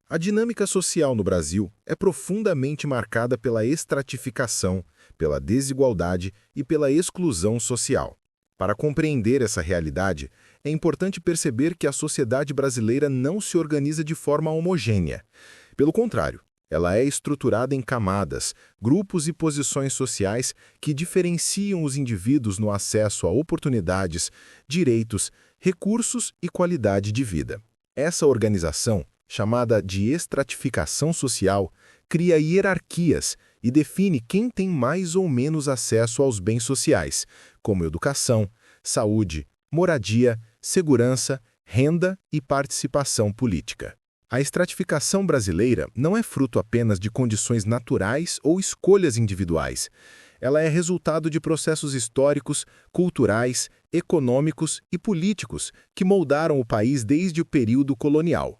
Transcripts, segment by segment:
A dinâmica social no Brasil é profundamente marcada pela estratificação, pela desigualdade e pela exclusão social. Para compreender essa realidade, é importante perceber que a sociedade brasileira não se organiza de forma homogênea. Pelo contrário, ela é estruturada em camadas, grupos e posições sociais que diferenciam os indivíduos no acesso a oportunidades, direitos, recursos e qualidade de vida. Essa organização, chamada de estratificação social, cria hierarquias e define quem tem mais ou menos acesso aos bens sociais, como educação, saúde, moradia, segurança, renda e participação política. A estratificação brasileira não é fruto apenas de condições naturais ou escolhas individuais. Ela é resultado de processos históricos, culturais, econômicos e políticos que moldaram o país desde o período colonial.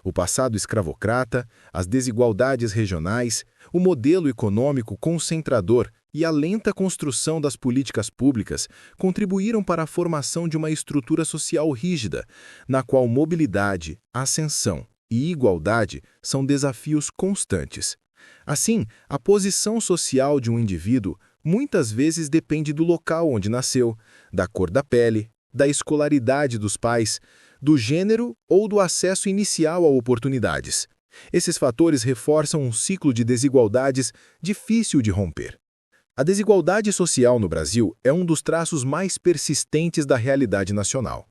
O passado escravocrata, as desigualdades regionais, o modelo econômico concentrador e a lenta construção das políticas públicas contribuíram para a formação de uma estrutura social rígida, na qual mobilidade, ascensão e igualdade são desafios constantes. Assim, a posição social de um indivíduo muitas vezes depende do local onde nasceu, da cor da pele, da escolaridade dos pais, do gênero ou do acesso inicial a oportunidades. Esses fatores reforçam um ciclo de desigualdades difícil de romper. A desigualdade social no Brasil é um dos traços mais persistentes da realidade nacional.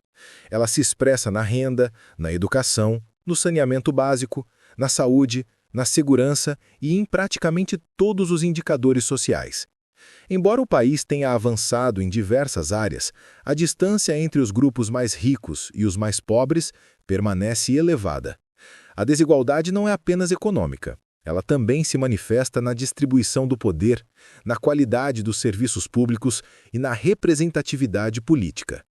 Ela se expressa na renda, na educação, no saneamento básico, na saúde, na segurança e em praticamente todos os indicadores sociais. Embora o país tenha avançado em diversas áreas, a distância entre os grupos mais ricos e os mais pobres permanece elevada. A desigualdade não é apenas econômica. Ela também se manifesta na distribuição do poder, na qualidade dos serviços públicos e na representatividade política.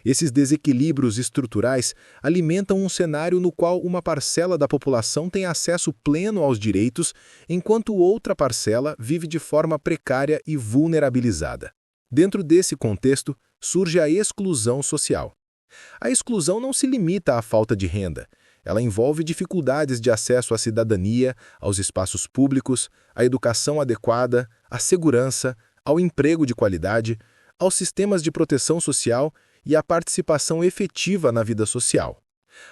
Esses desequilíbrios estruturais alimentam um cenário no qual uma parcela da população tem acesso pleno aos direitos, enquanto outra parcela vive de forma precária e vulnerabilizada. Dentro desse contexto, surge a exclusão social. A exclusão não se limita à falta de renda. Ela envolve dificuldades de acesso à cidadania, aos espaços públicos, à educação adequada, à segurança, ao emprego de qualidade, aos sistemas de proteção social e à participação efetiva na vida social.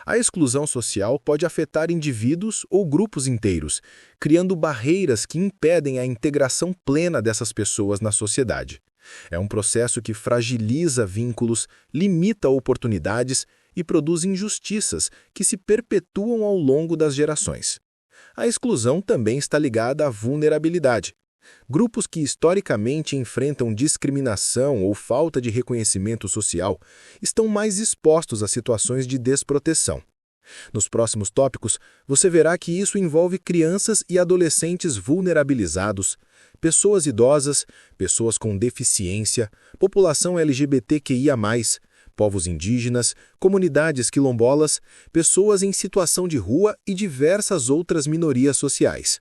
A exclusão social pode afetar indivíduos ou grupos inteiros, criando barreiras que impedem a integração plena dessas pessoas na sociedade. É um processo que fragiliza vínculos, limita oportunidades e produz injustiças que se perpetuam ao longo das gerações. A exclusão também está ligada à vulnerabilidade. Grupos que historicamente enfrentam discriminação ou falta de reconhecimento social estão mais expostos a situações de desproteção. Nos próximos tópicos, você verá que isso envolve crianças e adolescentes vulnerabilizados, pessoas idosas, pessoas com deficiência, população LGBTQIA+, povos indígenas, comunidades quilombolas, pessoas em situação de rua e diversas outras minorias sociais.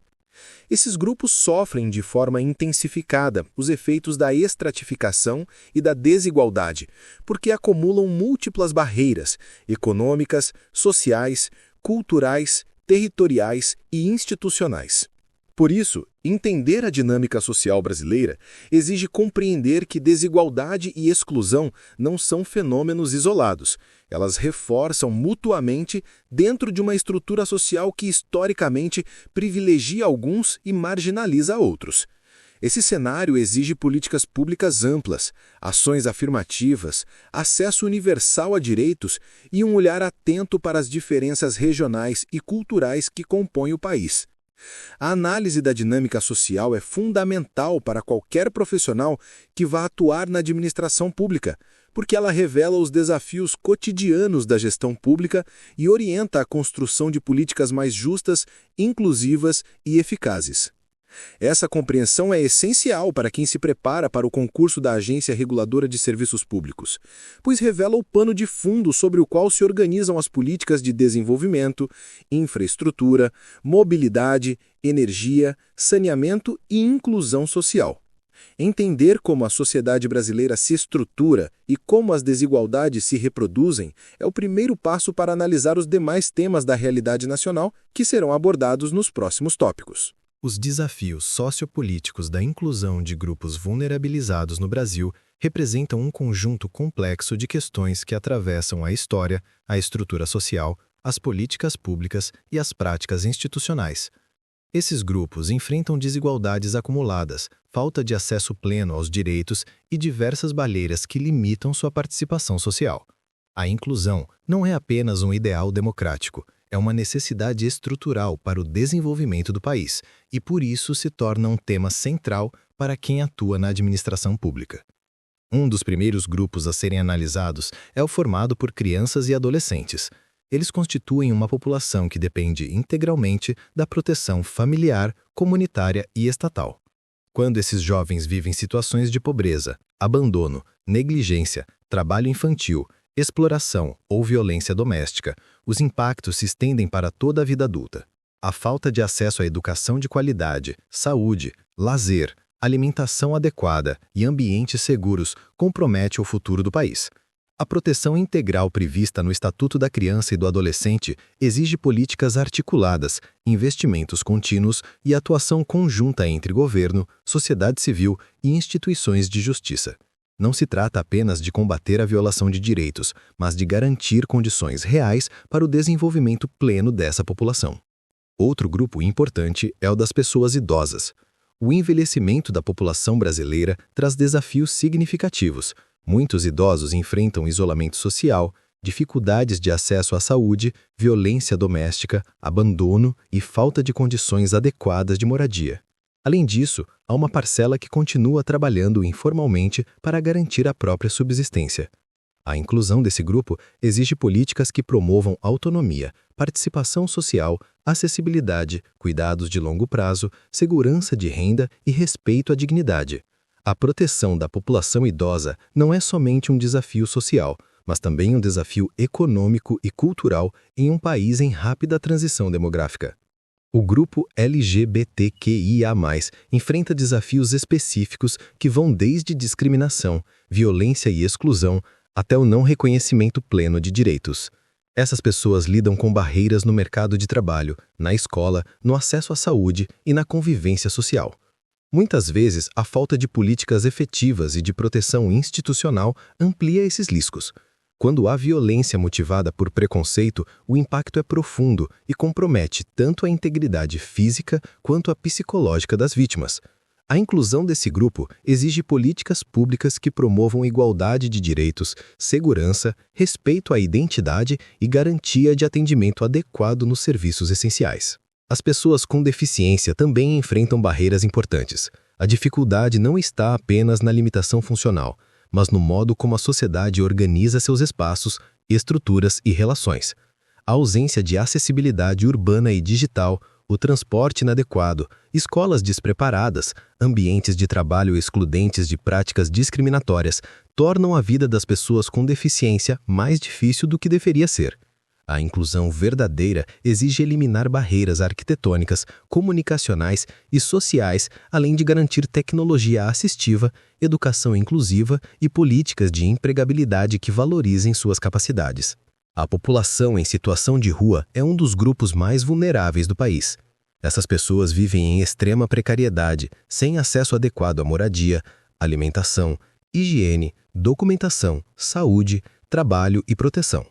Esses grupos sofrem de forma intensificada os efeitos da estratificação e da desigualdade, porque acumulam múltiplas barreiras econômicas, sociais, culturais, territoriais e institucionais. Por isso, entender a dinâmica social brasileira exige compreender que desigualdade e exclusão não são fenômenos isolados. Elas reforçam mutuamente dentro de uma estrutura social que historicamente privilegia alguns e marginaliza outros. Esse cenário exige políticas públicas amplas, ações afirmativas, acesso universal a direitos e um olhar atento para as diferenças regionais e culturais que compõem o país. A análise da dinâmica social é fundamental para qualquer profissional que vá atuar na administração pública, porque ela revela os desafios cotidianos da gestão pública e orienta a construção de políticas mais justas, inclusivas e eficazes. Essa compreensão é essencial para quem se prepara para o concurso da Agência Reguladora de Serviços Públicos, pois revela o pano de fundo sobre o qual se organizam as políticas de desenvolvimento, infraestrutura, mobilidade, energia, saneamento e inclusão social. Entender como a sociedade brasileira se estrutura e como as desigualdades se reproduzem é o primeiro passo para analisar os demais temas da realidade nacional que serão abordados nos próximos tópicos. Os desafios sociopolíticos da inclusão de grupos vulnerabilizados no Brasil representam um conjunto complexo de questões que atravessam a história, a estrutura social, as políticas públicas e as práticas institucionais. Esses grupos enfrentam desigualdades acumuladas, falta de acesso pleno aos direitos e diversas barreiras que limitam sua participação social. A inclusão não é apenas um ideal democrático, é uma necessidade estrutural para o desenvolvimento do país e, por isso, se torna um tema central para quem atua na administração pública. Um dos primeiros grupos a serem analisados é o formado por crianças e adolescentes. Eles constituem uma população que depende integralmente da proteção familiar, comunitária e estatal. Quando esses jovens vivem situações de pobreza, abandono, negligência, trabalho infantil, exploração ou violência doméstica, os impactos se estendem para toda a vida adulta. A falta de acesso à educação de qualidade, saúde, lazer, alimentação adequada e ambientes seguros compromete o futuro do país. A proteção integral prevista no Estatuto da Criança e do Adolescente exige políticas articuladas, investimentos contínuos e atuação conjunta entre governo, sociedade civil e instituições de justiça. Não se trata apenas de combater a violação de direitos, mas de garantir condições reais para o desenvolvimento pleno dessa população. Outro grupo importante é o das pessoas idosas. O envelhecimento da população brasileira traz desafios significativos. Muitos idosos enfrentam isolamento social, dificuldades de acesso à saúde, violência doméstica, abandono e falta de condições adequadas de moradia. Além disso, há uma parcela que continua trabalhando informalmente para garantir a própria subsistência. A inclusão desse grupo exige políticas que promovam autonomia, participação social, acessibilidade, cuidados de longo prazo, segurança de renda e respeito à dignidade. A proteção da população idosa não é somente um desafio social, mas também um desafio econômico e cultural em um país em rápida transição demográfica. O grupo LGBTQIA+, enfrenta desafios específicos que vão desde discriminação, violência e exclusão, até o não reconhecimento pleno de direitos. Essas pessoas lidam com barreiras no mercado de trabalho, na escola, no acesso à saúde e na convivência social. Muitas vezes, a falta de políticas efetivas e de proteção institucional amplia esses riscos. Quando há violência motivada por preconceito, o impacto é profundo e compromete tanto a integridade física quanto a psicológica das vítimas. A inclusão desse grupo exige políticas públicas que promovam igualdade de direitos, segurança, respeito à identidade e garantia de atendimento adequado nos serviços essenciais. As pessoas com deficiência também enfrentam barreiras importantes. A dificuldade não está apenas na limitação funcional, mas no modo como a sociedade organiza seus espaços, estruturas e relações. A ausência de acessibilidade urbana e digital, o transporte inadequado, escolas despreparadas, ambientes de trabalho excludentes de práticas discriminatórias tornam a vida das pessoas com deficiência mais difícil do que deveria ser. A inclusão verdadeira exige eliminar barreiras arquitetônicas, comunicacionais e sociais, além de garantir tecnologia assistiva, educação inclusiva e políticas de empregabilidade que valorizem suas capacidades. A população em situação de rua é um dos grupos mais vulneráveis do país. Essas pessoas vivem em extrema precariedade, sem acesso adequado à moradia, alimentação, higiene, documentação, saúde, trabalho e proteção.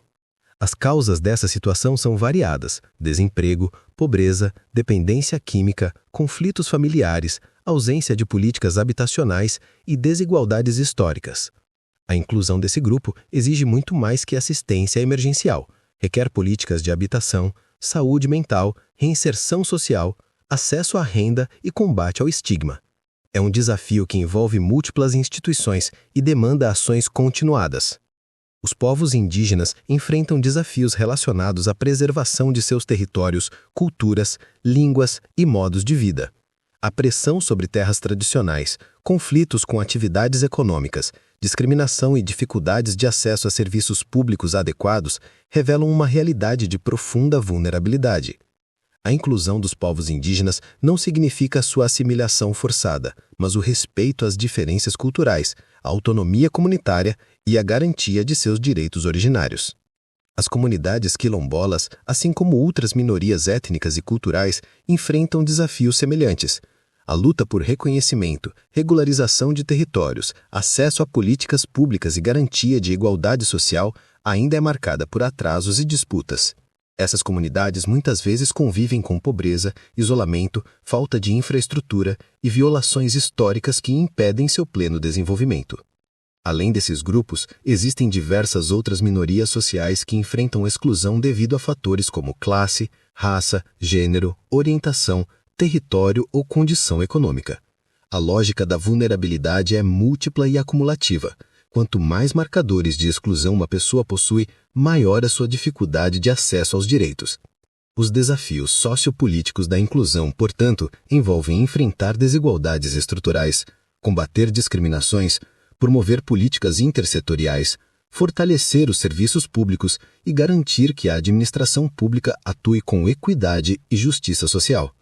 As causas dessa situação são variadas: desemprego, pobreza, dependência química, conflitos familiares, ausência de políticas habitacionais e desigualdades históricas. A inclusão desse grupo exige muito mais que assistência emergencial. Requer políticas de habitação, saúde mental, reinserção social, acesso à renda e combate ao estigma. É um desafio que envolve múltiplas instituições e demanda ações continuadas. Os povos indígenas enfrentam desafios relacionados à preservação de seus territórios, culturas, línguas e modos de vida. A pressão sobre terras tradicionais, conflitos com atividades econômicas, discriminação e dificuldades de acesso a serviços públicos adequados revelam uma realidade de profunda vulnerabilidade. A inclusão dos povos indígenas não significa sua assimilação forçada, mas o respeito às diferenças culturais, a autonomia comunitária e a garantia de seus direitos originários. As comunidades quilombolas, assim como outras minorias étnicas e culturais, enfrentam desafios semelhantes. A luta por reconhecimento, regularização de territórios, acesso a políticas públicas e garantia de igualdade social ainda é marcada por atrasos e disputas. Essas comunidades muitas vezes convivem com pobreza, isolamento, falta de infraestrutura e violações históricas que impedem seu pleno desenvolvimento. Além desses grupos, existem diversas outras minorias sociais que enfrentam exclusão devido a fatores como classe, raça, gênero, orientação, território ou condição econômica. A lógica da vulnerabilidade é múltipla e acumulativa. Quanto mais marcadores de exclusão uma pessoa possui, maior a sua dificuldade de acesso aos direitos. Os desafios sociopolíticos da inclusão, portanto, envolvem enfrentar desigualdades estruturais, combater discriminações, promover políticas intersetoriais, fortalecer os serviços públicos e garantir que a administração pública atue com equidade e justiça social.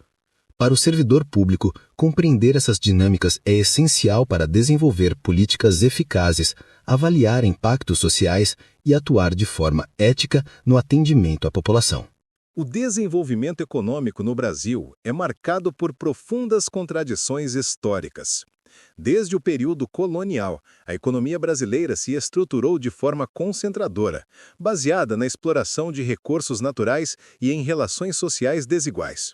Para o servidor público, compreender essas dinâmicas é essencial para desenvolver políticas eficazes, avaliar impactos sociais e atuar de forma ética no atendimento à população. O desenvolvimento econômico no Brasil é marcado por profundas contradições históricas. Desde o período colonial, a economia brasileira se estruturou de forma concentradora, baseada na exploração de recursos naturais e em relações sociais desiguais.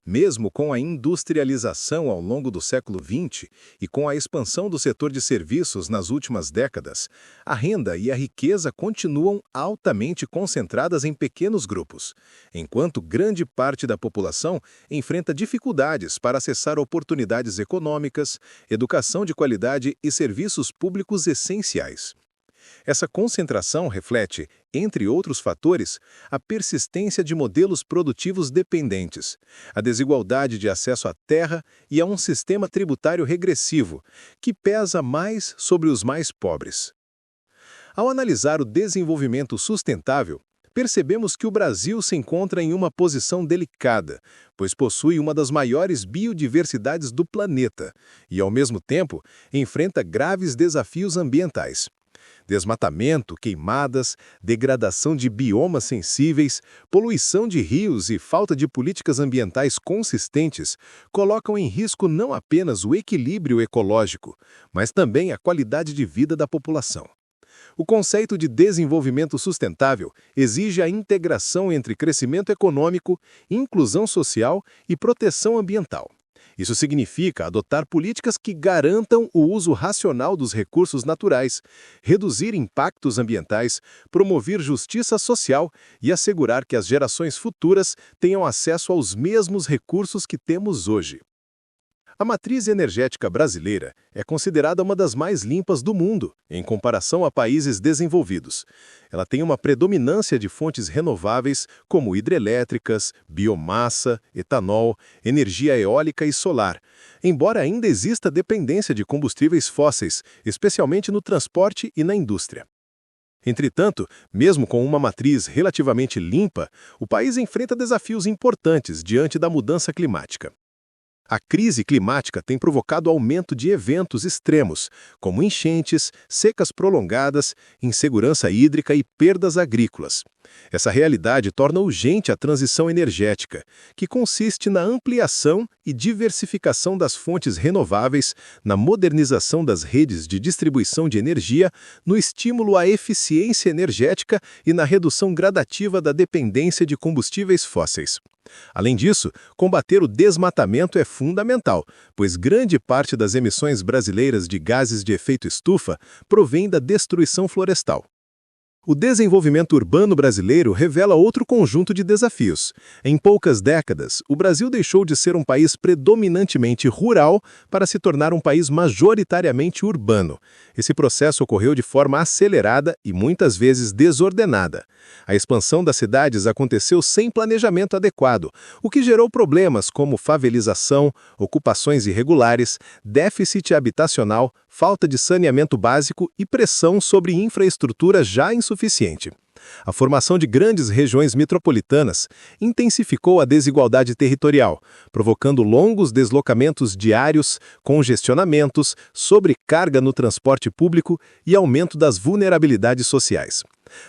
Mesmo com a industrialização ao longo do século XX e com a expansão do setor de serviços nas últimas décadas, a renda e a riqueza continuam altamente concentradas em pequenos grupos, enquanto grande parte da população enfrenta dificuldades para acessar oportunidades econômicas, educação de qualidade e serviços públicos essenciais. Essa concentração reflete, entre outros fatores, a persistência de modelos produtivos dependentes, a desigualdade de acesso à terra e a um sistema tributário regressivo, que pesa mais sobre os mais pobres. Ao analisar o desenvolvimento sustentável, percebemos que o Brasil se encontra em uma posição delicada, pois possui uma das maiores biodiversidades do planeta e, ao mesmo tempo, enfrenta graves desafios ambientais. Desmatamento, queimadas, degradação de biomas sensíveis, poluição de rios e falta de políticas ambientais consistentes colocam em risco não apenas o equilíbrio ecológico, mas também a qualidade de vida da população. O conceito de desenvolvimento sustentável exige a integração entre crescimento econômico, inclusão social e proteção ambiental. Isso significa adotar políticas que garantam o uso racional dos recursos naturais, reduzir impactos ambientais, promover justiça social e assegurar que as gerações futuras tenham acesso aos mesmos recursos que temos hoje. A matriz energética brasileira é considerada uma das mais limpas do mundo, em comparação a países desenvolvidos. Ela tem uma predominância de fontes renováveis, como hidrelétricas, biomassa, etanol, energia eólica e solar, embora ainda exista dependência de combustíveis fósseis, especialmente no transporte e na indústria. Entretanto, mesmo com uma matriz relativamente limpa, o país enfrenta desafios importantes diante da mudança climática. A crise climática tem provocado aumento de eventos extremos, como enchentes, secas prolongadas, insegurança hídrica e perdas agrícolas. Essa realidade torna urgente a transição energética, que consiste na ampliação e diversificação das fontes renováveis, na modernização das redes de distribuição de energia, no estímulo à eficiência energética e na redução gradativa da dependência de combustíveis fósseis. Além disso, combater o desmatamento é fundamental, pois grande parte das emissões brasileiras de gases de efeito estufa provém da destruição florestal. O desenvolvimento urbano brasileiro revela outro conjunto de desafios. Em poucas décadas, o Brasil deixou de ser um país predominantemente rural para se tornar um país majoritariamente urbano. Esse processo ocorreu de forma acelerada e muitas vezes desordenada. A expansão das cidades aconteceu sem planejamento adequado, o que gerou problemas como favelização, ocupações irregulares, déficit habitacional, falta de saneamento básico e pressão sobre infraestrutura já insuficiente. A formação de grandes regiões metropolitanas intensificou a desigualdade territorial, provocando longos deslocamentos diários, congestionamentos, sobrecarga no transporte público e aumento das vulnerabilidades sociais.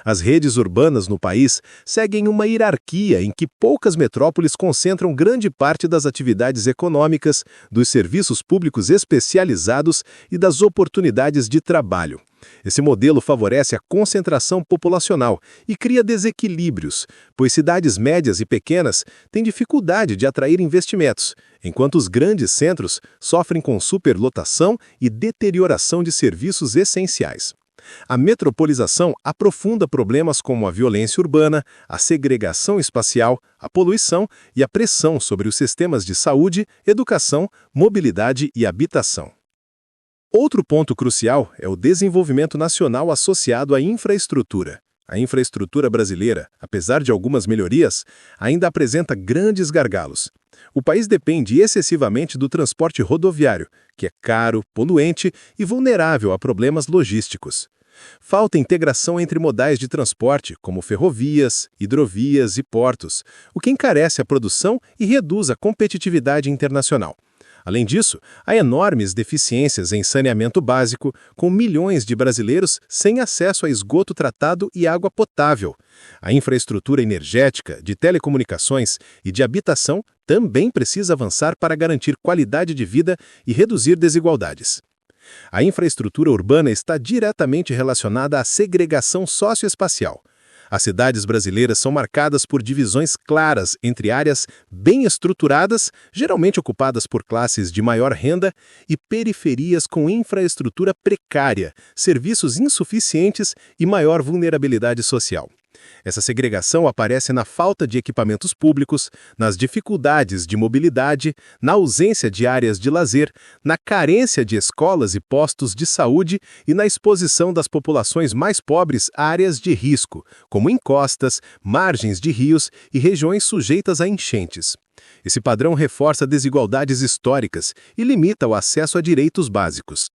As redes urbanas no país seguem uma hierarquia em que poucas metrópoles concentram grande parte das atividades econômicas, dos serviços públicos especializados e das oportunidades de trabalho. Esse modelo favorece a concentração populacional e cria desequilíbrios, pois cidades médias e pequenas têm dificuldade de atrair investimentos, enquanto os grandes centros sofrem com superlotação e deterioração de serviços essenciais. A metropolização aprofunda problemas como a violência urbana, a segregação espacial, a poluição e a pressão sobre os sistemas de saúde, educação, mobilidade e habitação. Outro ponto crucial é o desenvolvimento nacional associado à infraestrutura. A infraestrutura brasileira, apesar de algumas melhorias, ainda apresenta grandes gargalos. O país depende excessivamente do transporte rodoviário, que é caro, poluente e vulnerável a problemas logísticos. Falta integração entre modais de transporte, como ferrovias, hidrovias e portos, o que encarece a produção e reduz a competitividade internacional. Além disso, há enormes deficiências em saneamento básico, com milhões de brasileiros sem acesso a esgoto tratado e água potável. A infraestrutura energética, de telecomunicações e de habitação também precisa avançar para garantir qualidade de vida e reduzir desigualdades. A infraestrutura urbana está diretamente relacionada à segregação socioespacial. As cidades brasileiras são marcadas por divisões claras entre áreas bem estruturadas, geralmente ocupadas por classes de maior renda, e periferias com infraestrutura precária, serviços insuficientes e maior vulnerabilidade social. Essa segregação aparece na falta de equipamentos públicos, nas dificuldades de mobilidade, na ausência de áreas de lazer, na carência de escolas e postos de saúde e na exposição das populações mais pobres a áreas de risco, como encostas, margens de rios e regiões sujeitas a enchentes. Esse padrão reforça desigualdades históricas e limita o acesso a direitos básicos.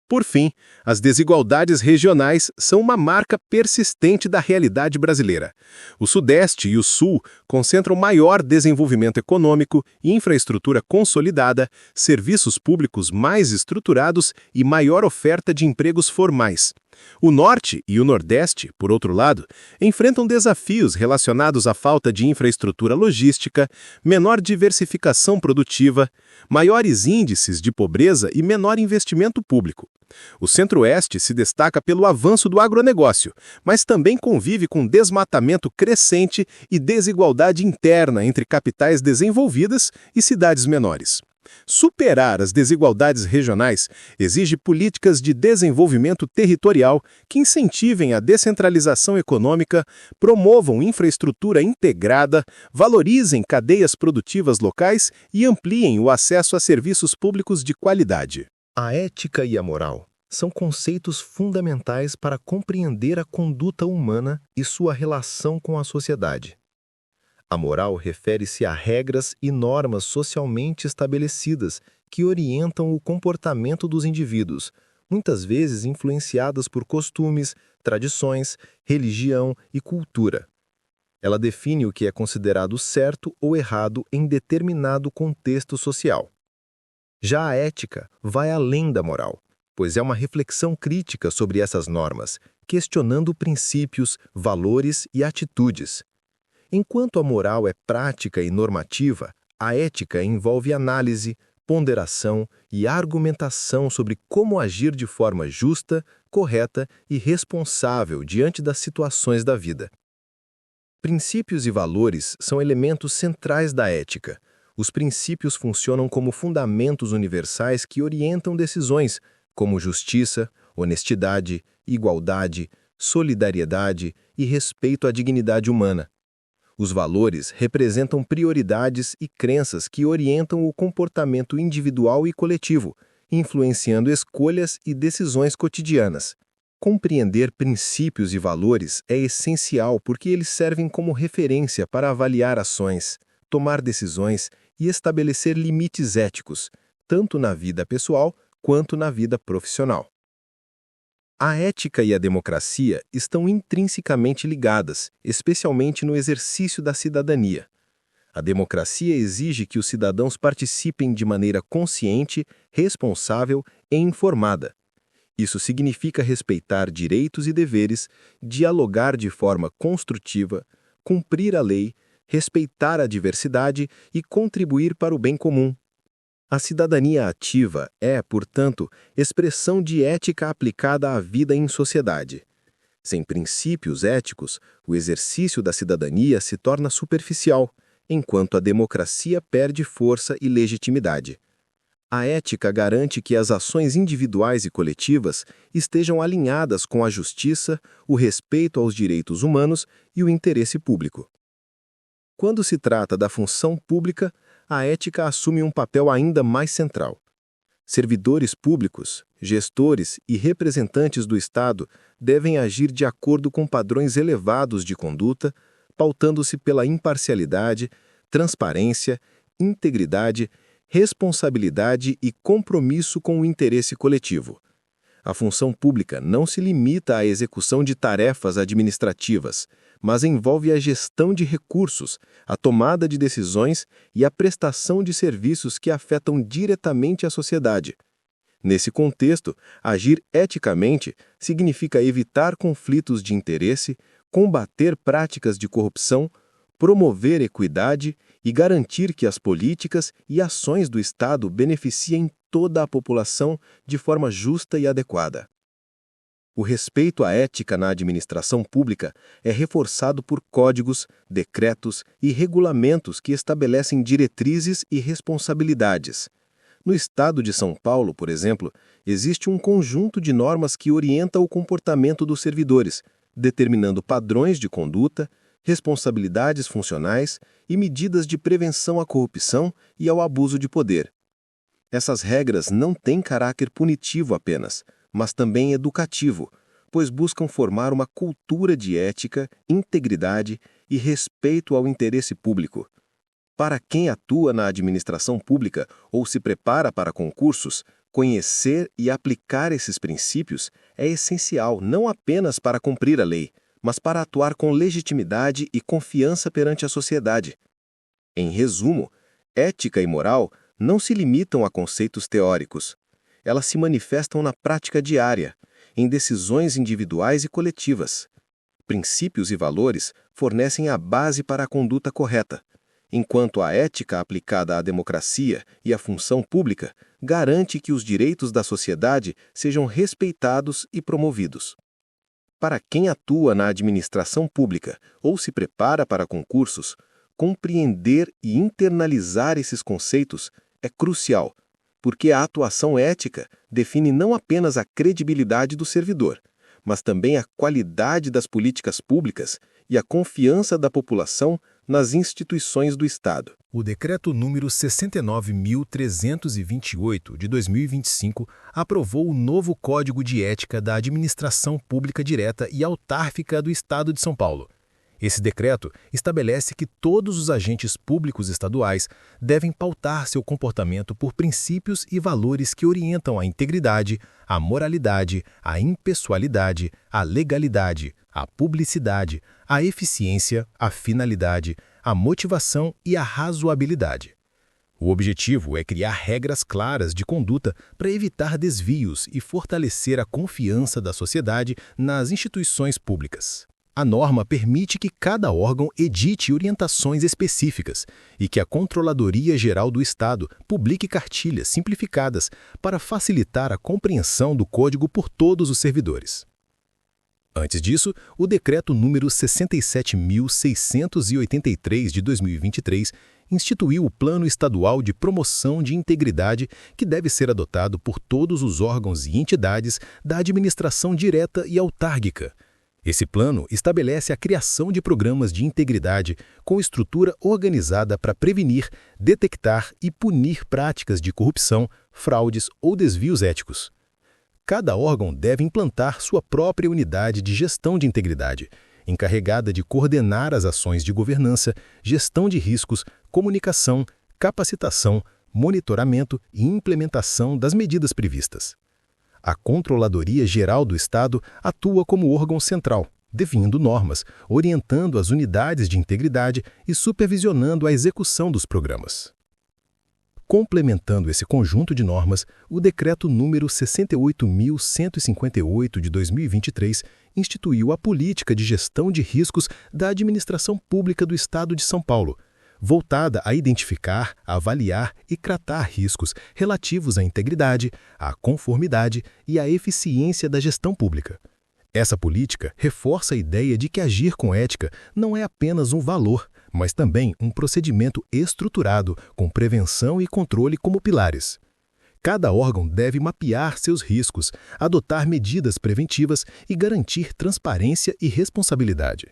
Por fim, as desigualdades regionais são uma marca persistente da realidade brasileira. O Sudeste e o Sul concentram maior desenvolvimento econômico, infraestrutura consolidada, serviços públicos mais estruturados e maior oferta de empregos formais. O Norte e o Nordeste, por outro lado, enfrentam desafios relacionados à falta de infraestrutura logística, menor diversificação produtiva, maiores índices de pobreza e menor investimento público. O Centro-Oeste se destaca pelo avanço do agronegócio, mas também convive com desmatamento crescente e desigualdade interna entre capitais desenvolvidas e cidades menores. Superar as desigualdades regionais exige políticas de desenvolvimento territorial que incentivem a descentralização econômica, promovam infraestrutura integrada, valorizem cadeias produtivas locais e ampliem o acesso a serviços públicos de qualidade. A ética e a moral são conceitos fundamentais para compreender a conduta humana e sua relação com a sociedade. A moral refere-se a regras e normas socialmente estabelecidas que orientam o comportamento dos indivíduos, muitas vezes influenciadas por costumes, tradições, religião e cultura. Ela define o que é considerado certo ou errado em determinado contexto social. Já a ética vai além da moral, pois é uma reflexão crítica sobre essas normas, questionando princípios, valores e atitudes. Enquanto a moral é prática e normativa, a ética envolve análise, ponderação e argumentação sobre como agir de forma justa, correta e responsável diante das situações da vida. Princípios e valores são elementos centrais da ética. Os princípios funcionam como fundamentos universais que orientam decisões, como justiça, honestidade, igualdade, solidariedade e respeito à dignidade humana. Os valores representam prioridades e crenças que orientam o comportamento individual e coletivo, influenciando escolhas e decisões cotidianas. Compreender princípios e valores é essencial porque eles servem como referência para avaliar ações, tomar decisões e estabelecer limites éticos, tanto na vida pessoal quanto na vida profissional. A ética e a democracia estão intrinsecamente ligadas, especialmente no exercício da cidadania. A democracia exige que os cidadãos participem de maneira consciente, responsável e informada. Isso significa respeitar direitos e deveres, dialogar de forma construtiva, cumprir a lei, respeitar a diversidade e contribuir para o bem comum. A cidadania ativa é, portanto, expressão de ética aplicada à vida em sociedade. Sem princípios éticos, o exercício da cidadania se torna superficial, enquanto a democracia perde força e legitimidade. A ética garante que as ações individuais e coletivas estejam alinhadas com a justiça, o respeito aos direitos humanos e o interesse público. Quando se trata da função pública, a ética assume um papel ainda mais central. Servidores públicos, gestores e representantes do Estado devem agir de acordo com padrões elevados de conduta, pautando-se pela imparcialidade, transparência, integridade, responsabilidade e compromisso com o interesse coletivo. A função pública não se limita à execução de tarefas administrativas, mas envolve a gestão de recursos, a tomada de decisões e a prestação de serviços que afetam diretamente a sociedade. Nesse contexto, agir eticamente significa evitar conflitos de interesse, combater práticas de corrupção, promover equidade e garantir que as políticas e ações do Estado beneficiem toda a população de forma justa e adequada. O respeito à ética na administração pública é reforçado por códigos, decretos e regulamentos que estabelecem diretrizes e responsabilidades. No Estado de São Paulo, por exemplo, existe um conjunto de normas que orienta o comportamento dos servidores, determinando padrões de conduta, responsabilidades funcionais e medidas de prevenção à corrupção e ao abuso de poder. Essas regras não têm caráter punitivo apenas, mas também educativo, pois buscam formar uma cultura de ética, integridade e respeito ao interesse público. Para quem atua na administração pública ou se prepara para concursos, conhecer e aplicar esses princípios é essencial não apenas para cumprir a lei, mas para atuar com legitimidade e confiança perante a sociedade. Em resumo, ética e moral não se limitam a conceitos teóricos. Elas se manifestam na prática diária, em decisões individuais e coletivas. Princípios e valores fornecem a base para a conduta correta, enquanto a ética aplicada à democracia e à função pública garante que os direitos da sociedade sejam respeitados e promovidos. Para quem atua na administração pública ou se prepara para concursos, compreender e internalizar esses conceitos é crucial, porque a atuação ética define não apenas a credibilidade do servidor, mas também a qualidade das políticas públicas e a confiança da população nas instituições do Estado. O Decreto número 69.328, de 2025, aprovou o novo Código de Ética da Administração Pública Direta e Autárquica do Estado de São Paulo. Esse decreto estabelece que todos os agentes públicos estaduais devem pautar seu comportamento por princípios e valores que orientam a integridade, a moralidade, a impessoalidade, a legalidade, a publicidade, a eficiência, a finalidade, a motivação e a razoabilidade. O objetivo é criar regras claras de conduta para evitar desvios e fortalecer a confiança da sociedade nas instituições públicas. A norma permite que cada órgão edite orientações específicas e que a Controladoria Geral do Estado publique cartilhas simplificadas para facilitar a compreensão do código por todos os servidores. Antes disso, o Decreto número 67.683 de 2023 instituiu o Plano Estadual de Promoção de Integridade, que deve ser adotado por todos os órgãos e entidades da administração direta e autárquica. Esse plano estabelece a criação de programas de integridade com estrutura organizada para prevenir, detectar e punir práticas de corrupção, fraudes ou desvios éticos. Cada órgão deve implantar sua própria unidade de gestão de integridade, encarregada de coordenar as ações de governança, gestão de riscos, comunicação, capacitação, monitoramento e implementação das medidas previstas. A Controladoria Geral do Estado atua como órgão central, definindo normas, orientando as unidades de integridade e supervisionando a execução dos programas. Complementando esse conjunto de normas, o Decreto número 68.158 de 2023 instituiu a Política de Gestão de Riscos da Administração Pública do Estado de São Paulo, voltada a identificar, avaliar e tratar riscos relativos à integridade, à conformidade e à eficiência da gestão pública. Essa política reforça a ideia de que agir com ética não é apenas um valor, mas também um procedimento estruturado, com prevenção e controle como pilares. Cada órgão deve mapear seus riscos, adotar medidas preventivas e garantir transparência e responsabilidade.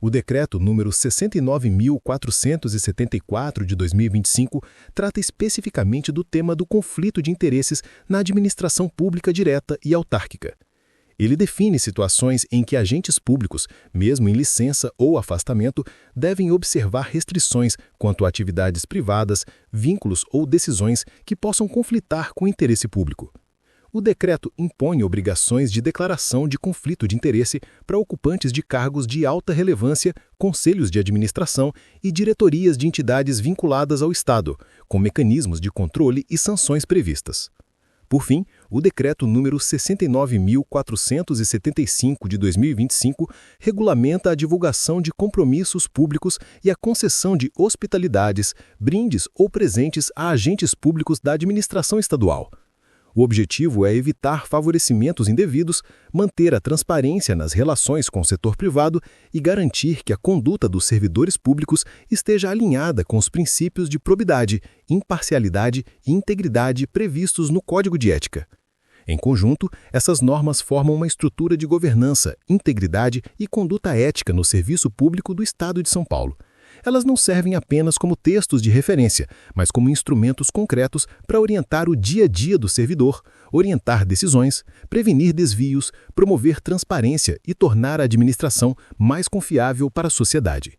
O Decreto número 69.474 de 2025 trata especificamente do tema do conflito de interesses na administração pública direta e autárquica. Ele define situações em que agentes públicos, mesmo em licença ou afastamento, devem observar restrições quanto a atividades privadas, vínculos ou decisões que possam conflitar com o interesse público. O decreto impõe obrigações de declaração de conflito de interesse para ocupantes de cargos de alta relevância, conselhos de administração e diretorias de entidades vinculadas ao Estado, com mecanismos de controle e sanções previstas. Por fim, o Decreto número 69.475 de 2025 regulamenta a divulgação de compromissos públicos e a concessão de hospitalidades, brindes ou presentes a agentes públicos da administração estadual. O objetivo é evitar favorecimentos indevidos, manter a transparência nas relações com o setor privado e garantir que a conduta dos servidores públicos esteja alinhada com os princípios de probidade, imparcialidade e integridade previstos no Código de Ética. Em conjunto, essas normas formam uma estrutura de governança, integridade e conduta ética no serviço público do Estado de São Paulo. Elas não servem apenas como textos de referência, mas como instrumentos concretos para orientar o dia a dia do servidor, orientar decisões, prevenir desvios, promover transparência e tornar a administração mais confiável para a sociedade.